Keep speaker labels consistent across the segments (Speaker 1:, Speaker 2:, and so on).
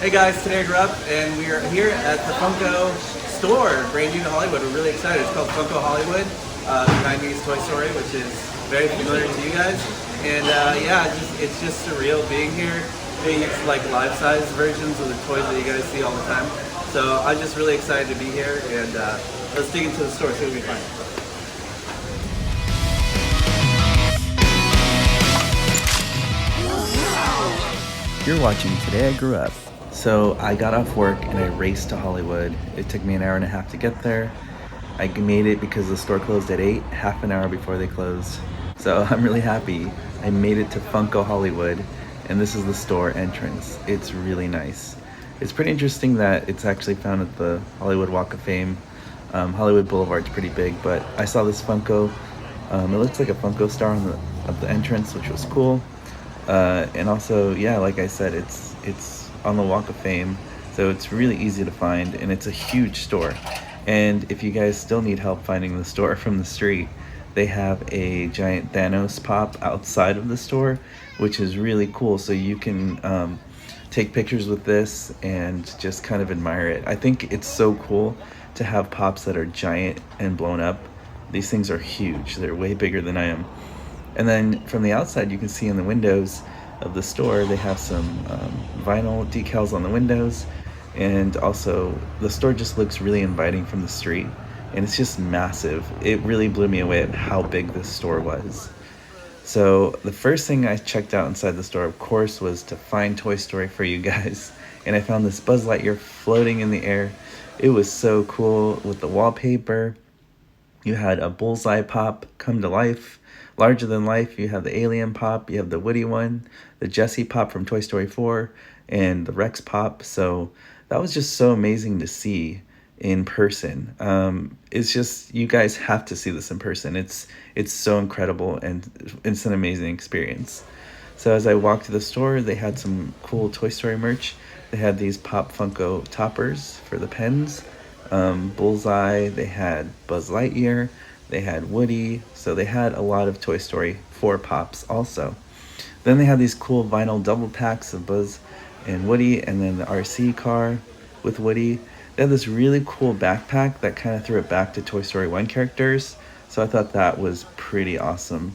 Speaker 1: Hey guys, today I grew up and we are here at the Funko store, brand new to Hollywood. We're really excited. It's called Funko Hollywood. Behind me is Toy Story, which is very familiar to you guys. And yeah, it's just surreal being here. It's like life-size versions of the toys that you guys see all the time. So I'm just really excited to be here, and let's dig into the store, see what we find. You're watching Today I Grew Up. So I got off work and I raced to Hollywood. It took me an hour and a half to get there. I made it because the store closed at 8, half an hour before they closed. So I'm really happy. I made it to Funko Hollywood, and this is the store entrance. It's really nice. It's pretty interesting that it's actually found at the Hollywood Walk of Fame. Hollywood Boulevard's pretty big, but I saw this Funko. It looks like a Funko star on the entrance, which was cool. And also, yeah, like I said, it's on the Walk of Fame, so it's really easy to find, and it's a huge store. And if you guys still need help finding the store from the street, they have a giant Thanos pop outside of the store, which is really cool. So you can take pictures with this and just kind of admire it. I think it's so cool to have pops that are giant and blown up. These things are huge. They're way bigger than I am. And then from the outside, you can see in the windows of the store, they have some vinyl decals on the windows. And also, the store just looks really inviting from the street. And it's just massive. It really blew me away at how big this store was. So the first thing I checked out inside the store, of course, was to find Toy Story for you guys. And I found this Buzz Lightyear floating in the air. It was so cool with the wallpaper. You had a bullseye pop come to life. Larger than life, you have the alien pop, you have the Woody one, the Jessie pop from Toy Story 4, and the Rex pop. So that was just so amazing to see in person. It's just, you guys have to see this in person. It's so incredible, and it's an amazing experience. So as I walked to the store, they had some cool Toy Story merch. They had these Pop Funko toppers for the pens, Bullseye, they had Buzz Lightyear, they had Woody, so they had a lot of Toy Story 4 pops also. Then they had these cool vinyl double packs of Buzz and Woody, and then the RC car with Woody. They had this really cool backpack that kind of threw it back to Toy Story 1 characters, so I thought that was pretty awesome.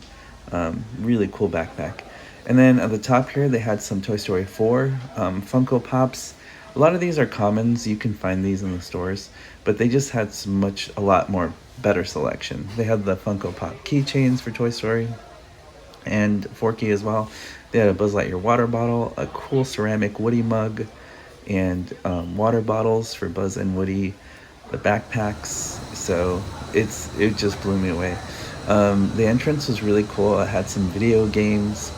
Speaker 1: Really cool backpack. And then at the top here, they had some Toy Story 4 Funko Pops. A lot of these are commons, you can find these in the stores, but they just had a lot more better selection. They had the Funko Pop keychains for Toy Story and Forky as well. They had a Buzz Lightyear water bottle, a cool ceramic Woody mug, and water bottles for Buzz and Woody, the backpacks. So it just blew me away. The entrance was really cool. It had some video games.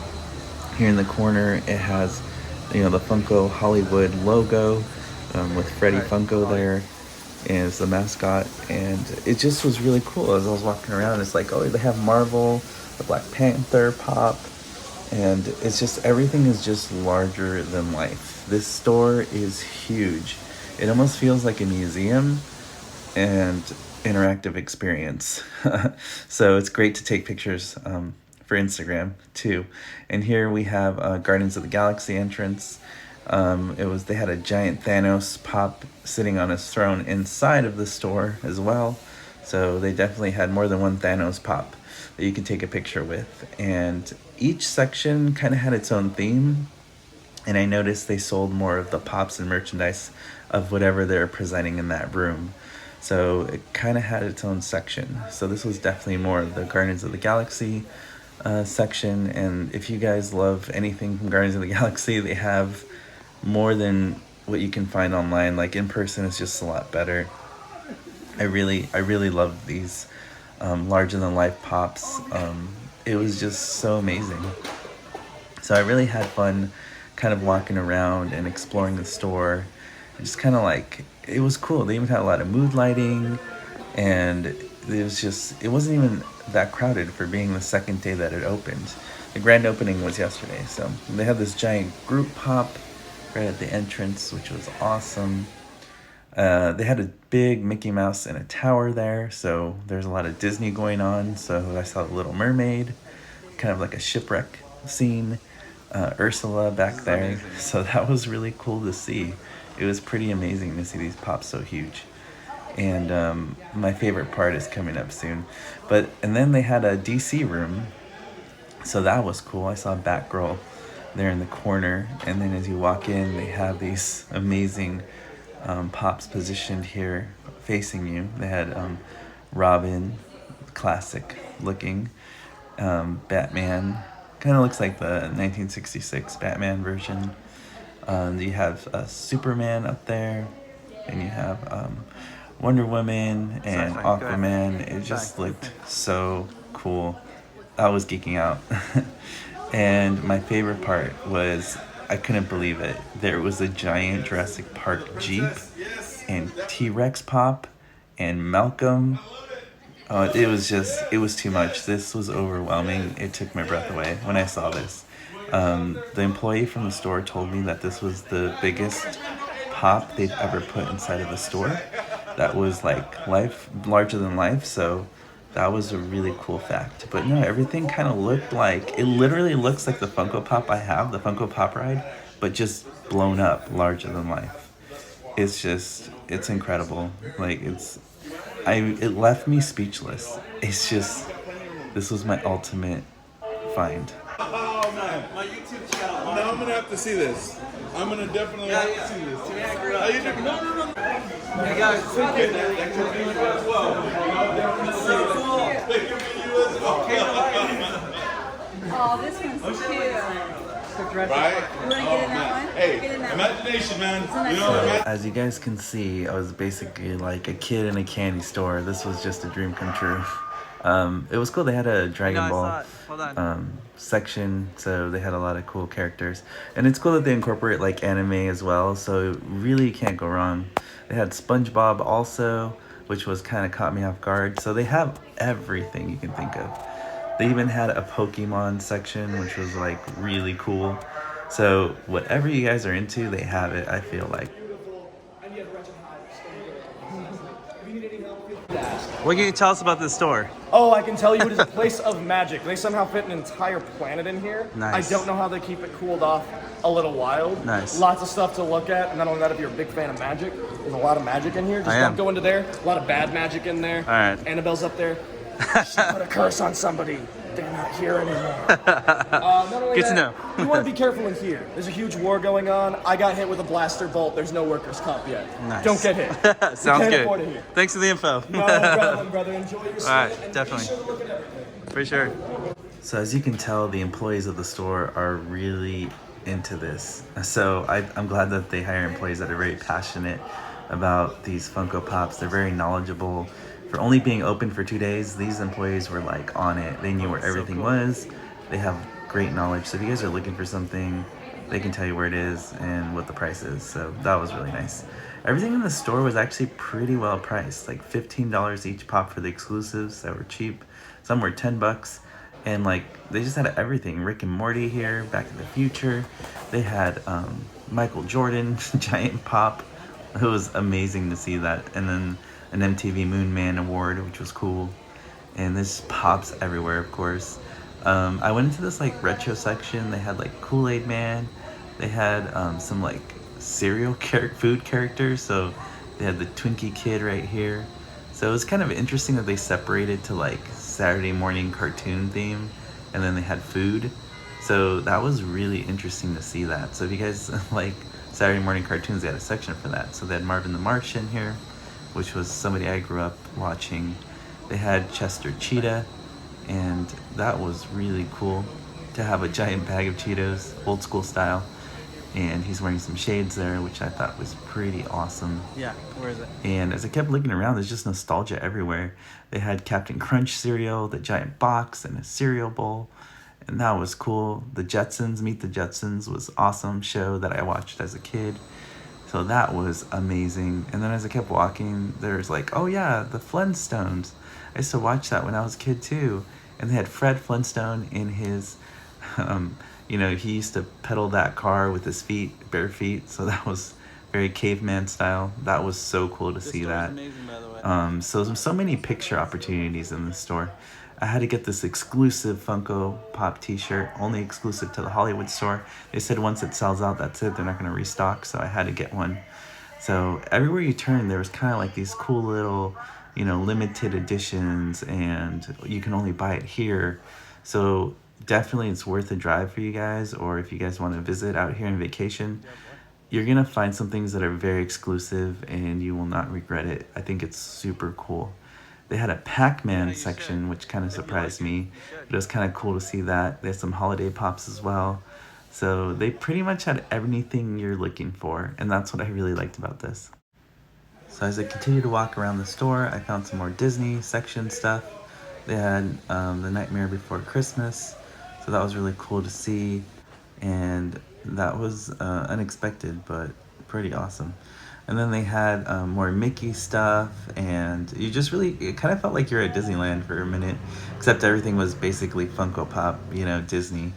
Speaker 1: Here in the corner, it has, the Funko Hollywood logo with Freddie Funko there as the mascot, and it just was really cool. As I was walking around, it's like, oh, they have Marvel, the Black Panther pop, and it's just, everything is just larger than life. This store is huge. It almost feels like a museum and interactive experience. So it's great to take pictures for Instagram too. And here we have Guardians of the Galaxy entrance. They had a giant Thanos pop sitting on his throne inside of the store as well. So they definitely had more than one Thanos pop that you can take a picture with. And each section kind of had its own theme. And I noticed they sold more of the pops and merchandise of whatever they're presenting in that room. So it kind of had its own section. So this was definitely more of the Guardians of the Galaxy section. And if you guys love anything from Guardians of the Galaxy, they have more than what you can find online. Like in person, it's just a lot better. I really love these larger than life pops. It was just so amazing. So I really had fun kind of walking around and exploring the store. Just kind of like, it was cool. They even had a lot of mood lighting, and it wasn't even that crowded for being the second day that it opened. The grand opening was yesterday, so they had this giant group pop right at the entrance, which was awesome. They had a big Mickey Mouse in a tower there, so there's a lot of Disney going on. So I saw the Little Mermaid, kind of like a shipwreck scene. Ursula back there. So that was really cool to see. It was pretty amazing to see these pops so huge. And my favorite part is coming up soon. And then they had a DC room, so that was cool. I saw Batgirl there in the corner, and then as you walk in, they have these amazing pops positioned here facing you. They had Robin, classic looking, Batman, kind of looks like the 1966 Batman version. You have Superman up there, and you have Wonder Woman and Aquaman. It just looked so cool. I was geeking out. And my favorite part was, I couldn't believe it. There was a giant Jurassic Park Jeep and T-Rex pop and Malcolm. It was too much. This was overwhelming. It took my breath away when I saw this. The employee from the store told me that this was the biggest pop they've ever put inside of a store. That was like larger than life, so that was a really cool fact. But no, everything kind of looked like, it literally looks like the Funko Pop I have, the Funko Pop ride, but just blown up, larger than life. It's incredible. Like, it left me speechless. This was my ultimate find.
Speaker 2: Oh man, my YouTube channel. Now I'm gonna have to see this. I'm gonna definitely have to see this.
Speaker 3: Today I grew up.
Speaker 2: Are you doing? No.
Speaker 3: Hey guys,
Speaker 2: Thank you as well. Thank you as well.
Speaker 4: Oh, this one's cute.
Speaker 2: Right?
Speaker 4: You want to get in that one?
Speaker 2: Hey,
Speaker 4: Get in that
Speaker 2: imagination, man. You
Speaker 4: one.
Speaker 2: know,
Speaker 1: As you guys can see, I was basically like a kid in a candy store. This was just a dream come true. It was cool. They had a Dragon Ball section, so they had a lot of cool characters. And it's cool that they incorporate like anime as well, so really you can't go wrong. They had SpongeBob also, which was kind of caught me off guard. So they have everything you can think of. They even had a Pokemon section, which was like really cool. So whatever you guys are into, they have it, I feel like.
Speaker 5: What can you tell us about this store?
Speaker 6: Oh, I can tell you it is a place of magic. They somehow fit an entire planet in here.
Speaker 5: Nice.
Speaker 6: I don't know how they keep it cooled off a little while.
Speaker 5: Nice.
Speaker 6: Lots of stuff to look at. And not only that, if you're a big fan of magic, there's a lot of magic in here. Just
Speaker 5: I
Speaker 6: don't
Speaker 5: am.
Speaker 6: go into there. A lot of bad magic in there.
Speaker 5: All right.
Speaker 6: Annabelle's up there. She put a curse on somebody. They're not here anymore. Not only
Speaker 5: Good to
Speaker 6: that,
Speaker 5: know.
Speaker 6: You want to be careful in here. There's a huge war going on. I got hit with a blaster bolt. There's no workers' comp yet.
Speaker 5: Nice.
Speaker 6: Don't get hit.
Speaker 5: Sounds
Speaker 6: can't
Speaker 5: good.
Speaker 6: afford it here.
Speaker 5: Thanks for the info.
Speaker 6: No problem, brother. Enjoy your stay.
Speaker 5: All right,
Speaker 6: and
Speaker 5: definitely.
Speaker 6: Be sure to look at everything.
Speaker 5: For sure.
Speaker 1: So as you can tell, the employees of the store are really into this. So I'm glad that they hire employees that are very passionate about these Funko Pops. They're very knowledgeable. For only being open for 2 days, these employees were like on it. They knew where everything was. They have great knowledge. So if you guys are looking for something, they can tell you where it is and what the price is. So that was really nice. Everything in the store was actually pretty well priced, like $15 each pop for the exclusives that were cheap. Some were $10. And like, they just had everything. Rick and Morty here, Back to the Future. They had Michael Jordan, giant pop. It was amazing to see that. And then an MTV Moon Man award, which was cool. And there's pops everywhere, of course. I went into this like retro section. They had like Kool-Aid Man. They had some like cereal food characters. So they had the Twinkie Kid right here. So it was kind of interesting that they separated to like Saturday morning cartoon theme, and then they had food. So that was really interesting to see that. So if you guys like Saturday morning cartoons, they had a section for that. So they had Marvin the Martian here, which was somebody I grew up watching. They had Chester Cheetah, and that was really cool to have a giant bag of Cheetos, old school style. And he's wearing some shades there, which I thought was pretty awesome.
Speaker 5: Yeah, where is it?
Speaker 1: And as I kept looking around, there's just nostalgia everywhere. They had Captain Crunch cereal, the giant box, and a cereal bowl. And that was cool. The Jetsons, Meet the Jetsons, was awesome show that I watched as a kid. So that was amazing. And then as I kept walking, there's like, oh yeah, the Flintstones. I used to watch that when I was a kid too. And they had Fred Flintstone in his, he used to pedal that car with his feet, bare feet. So that was very caveman style. That was so cool to see that.
Speaker 5: Amazing, by the way.
Speaker 1: So many picture opportunities in the store. I had to get this exclusive Funko Pop t-shirt, only exclusive to the Hollywood store. They said once it sells out, that's it. They're not going to restock, so I had to get one. So everywhere you turn, there was kind of like these cool little, you know, limited editions, and you can only buy it here. So definitely it's worth a drive for you guys, or if you guys want to visit out here on vacation, you're going to find some things that are very exclusive and you will not regret it. I think it's super cool. They had a Pac-Man section, which kind of surprised me, but it was kind of cool to see that. They had some holiday pops as well. So they pretty much had everything you're looking for, and that's what I really liked about this. So as I continued to walk around the store, I found some more Disney section stuff. They had The Nightmare Before Christmas, so that was really cool to see, and that was unexpected, but pretty awesome. And then they had more Mickey stuff, and you just really, it kind of felt like you're at Disneyland for a minute, except everything was basically Funko Pop, you know, Disney.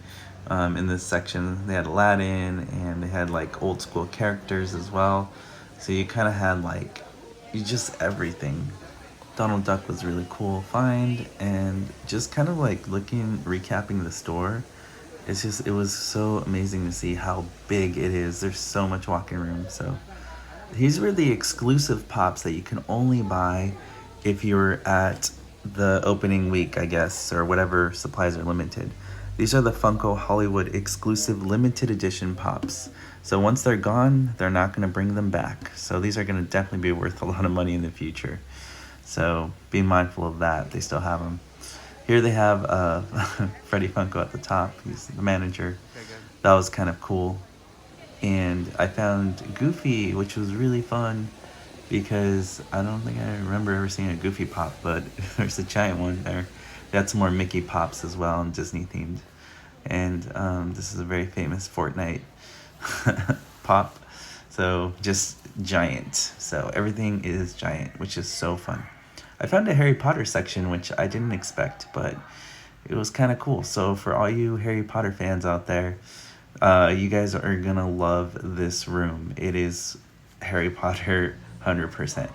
Speaker 1: In this section, they had Aladdin, and they had like old school characters as well. So you kind of had like, you just everything. Donald Duck was really cool find, and just kind of like recapping the store. It's just, it was so amazing to see how big it is. There's so much walking room, so. These were the exclusive pops that you can only buy if you're at the opening week, I guess, or whatever supplies are limited. These are the Funko Hollywood exclusive limited edition pops. So once they're gone, they're not going to bring them back. So these are going to definitely be worth a lot of money in the future. So be mindful of that. They still have them. Here they have Freddie Funko at the top. He's the manager. That was kind of cool. And I found Goofy, which was really fun because I don't think I remember ever seeing a Goofy pop, but there's a giant one there. They had some more Mickey pops as well, and Disney themed. And this is a very famous Fortnite pop. So just giant. So everything is giant, which is so fun. I found a Harry Potter section, which I didn't expect, but it was kind of cool. So for all you Harry Potter fans out there, you guys are gonna love this room. It is Harry Potter 100%.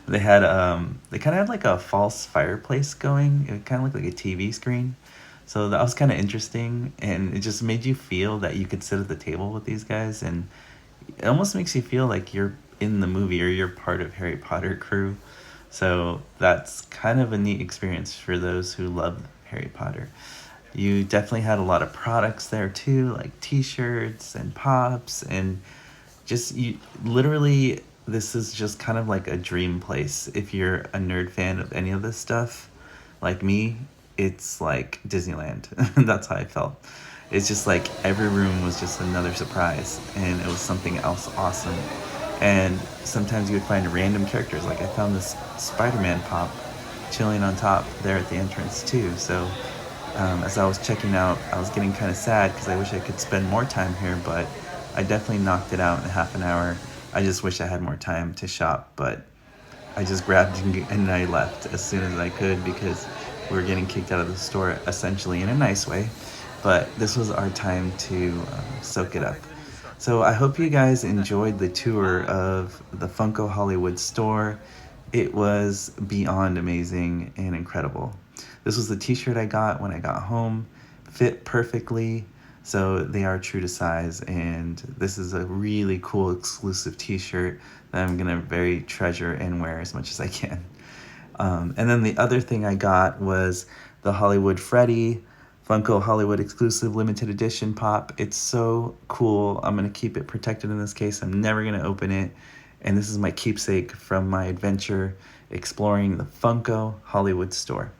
Speaker 1: They had they kind of had like a false fireplace going. It kind of looked like a TV screen, so that was kind of interesting, and it just made you feel that you could sit at the table with these guys, and it almost makes you feel like you're in the movie or you're part of Harry Potter crew. So that's kind of a neat experience for those who love Harry Potter. You definitely had a lot of products there too, like t-shirts and pops, and just literally this is just kind of like a dream place. If you're a nerd fan of any of this stuff, like me, it's like Disneyland. That's how I felt. It's just like every room was just another surprise, and it was something else awesome. And sometimes you would find random characters, like I found this Spider-Man pop chilling on top there at the entrance too. So as I was checking out, I was getting kind of sad because I wish I could spend more time here, but I definitely knocked it out in half an hour. I just wish I had more time to shop, but I just grabbed and I left as soon as I could because we were getting kicked out of the store essentially in a nice way, but this was our time to soak it up. So I hope you guys enjoyed the tour of the Funko Hollywood store. It was beyond amazing and incredible. This was the t-shirt I got when I got home, fit perfectly, so they are true to size, and this is a really cool exclusive t-shirt that I'm gonna very treasure and wear as much as I can. And then the other thing I got was the Hollywood Freddy Funko Hollywood exclusive limited edition pop. It's so cool. I'm gonna keep it protected in this case. I'm never gonna open it, and this is my keepsake from my adventure exploring the Funko Hollywood store.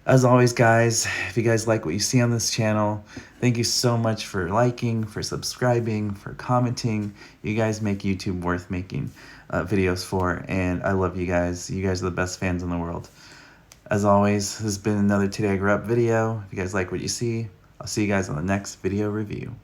Speaker 1: As always, guys, if you guys like what you see on this channel, thank you so much for liking, for subscribing, for commenting. You guys make YouTube worth making videos for, and I love you guys. You guys are the best fans in the world. As always, this has been another Today I Grew Up video. If you guys like what you see, I'll see you guys on the next video review.